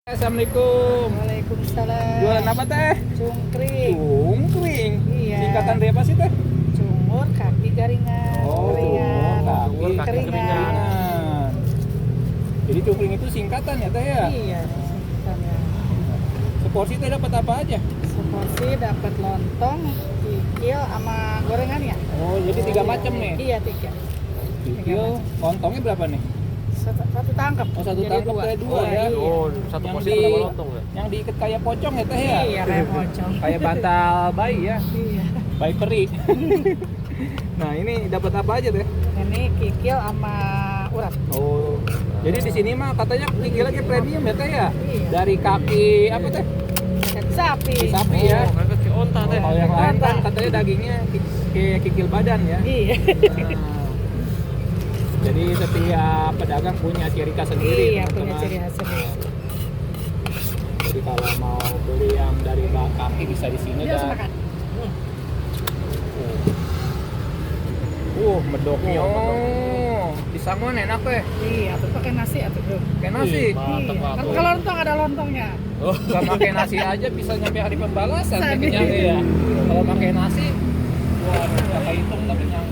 Assalamualaikum. Waalaikumsalam. Jualan apa teh? Cungkring. Cungkring. Iya. Singkatan dari apa sih teh? Cungur kaki garingan. Keringan. cungur kaki Keringan. keringan. Jadi cungkring itu singkatan ya teh ya? Iya, singkatannya. Seporsi teh dapat apa aja? Seporsi dapat lontong, kikil sama gorengannya. Oh, jadi 3 macam nih. Iya, 3. Kikil, lontongnya berapa nih? Satu tangkap. Oh, satu Jadi tangkap teh 2 ya. Iya. Oh, satu Yang porsi di- berapa lontong ya? Yang diikat kayak pocong ya teh ya? Iya, kayak pocong. Kayak bantal bayi ya. Iya. Bayi peri. Nah, ini dapat apa aja teh? Ini kikil sama urat. Oh. Jadi di sini mah katanya kikil lagi premium ya teh ya? Iya. Dari kaki apa teh? Kaki sapi. Kaki sapi ya. Oh, kayak kaki onta teh. Kalau yang lain kan Onta. katanya dagingnya kayak kikil badan ya. Iya. Nah, jadi setiap pedagang punya ciri khas sendiri. Iya, teman-teman. punya ciri khas sendiri. Jadi kalau mau beli yang dari kaki bisa di sini Dia harus dah. makan. Medoknya. Oh, pisangon enak teh. Iya, tuh pakai nasi atau belum? Kayak nasi. Ih, mantap Iya. banget. Kalau lontong ada lontongnya. Oh. Gak pakai nasi aja bisa nyampe hari pembalasan Sabi. kenyangnya ya. Kalau pakai nasi, wah, gak kehitung tapi nyampe.